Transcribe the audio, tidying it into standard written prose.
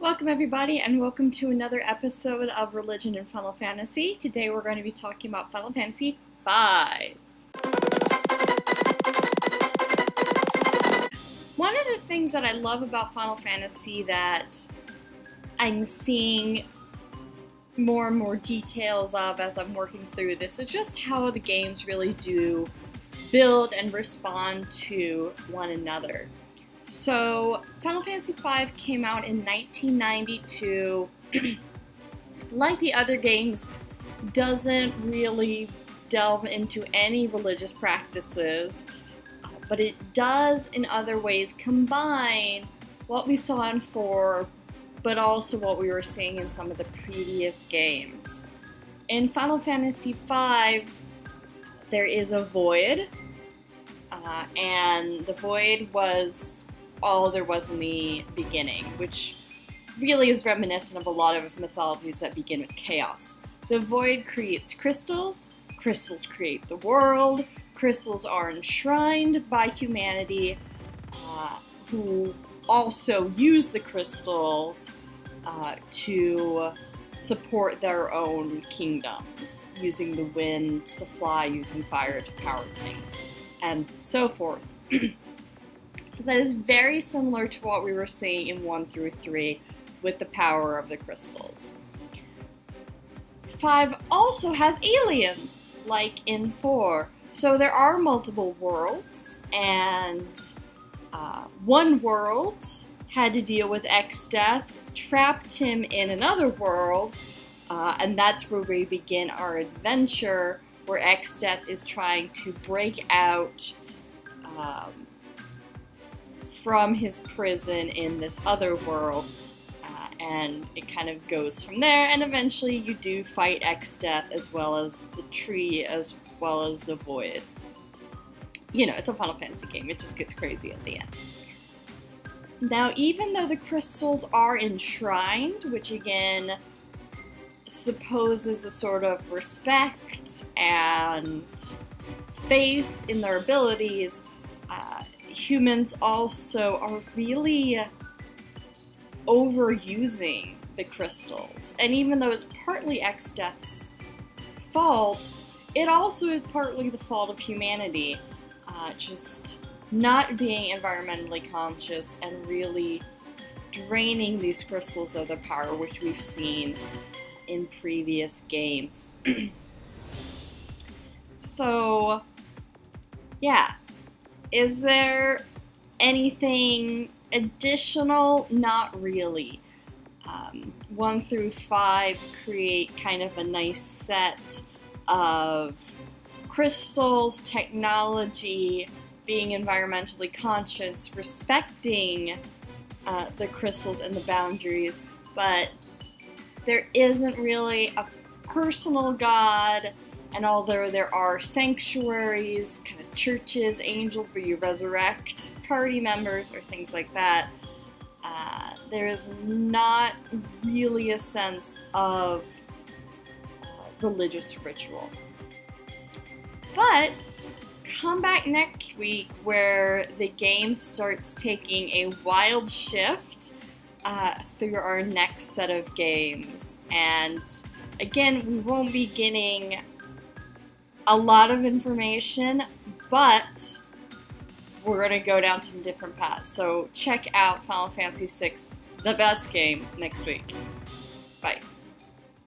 Welcome everybody and welcome to another episode of Religion and Final Fantasy. Today we're going to be talking about Final Fantasy V. One of the things that I love about Final Fantasy that I'm seeing more and more details of as I'm working through this is just how the games really do build and respond to one another. So, Final Fantasy V came out in 1992. Like the other games, doesn't really delve into any religious practices, but it does in other ways combine what we saw in 4, but also what we were seeing in some of the previous games. In Final Fantasy V, there is a void, and the void was all there was in the beginning, which really is reminiscent of a lot of mythologies that begin with chaos. The void creates crystals, crystals create the world, crystals are enshrined by humanity, who also use the crystals to support their own kingdoms, using the wind to fly, using fire to power things, and so forth. So that is very similar to what we were seeing in 1 through 3 with the power of the crystals. 5 also has aliens, like in 4. So there are multiple worlds, and one world had to deal with X-Death, trapped him in another world, and that's where we begin our adventure, where X-Death is trying to break out from his prison in this other world, and it kind of goes from there, and eventually you do fight X-Death as well as the tree as well as the void. You know, it's a Final Fantasy game, it just gets crazy at the end. Now, even though the crystals are enshrined, which again supposes a sort of respect and faith in their abilities, humans also are really overusing the crystals. And even though it's partly X-Death's fault, it also is partly the fault of humanity. Just not being environmentally conscious and really draining these crystals of their power, which we've seen in previous games. So, yeah. Is there anything additional? Not really. 1 through 5 create kind of a nice set of crystals, technology, being environmentally conscious, respecting the crystals and the boundaries, but there isn't really a personal god. And although there are sanctuaries, kind of churches, angels where you resurrect party members or things like that, there is not really a sense of religious ritual. But come back next week where the game starts taking a wild shift through our next set of games. And again, we won't be getting a lot of information, but we're going to go down some different paths. So check out Final Fantasy VI, the best game, next week.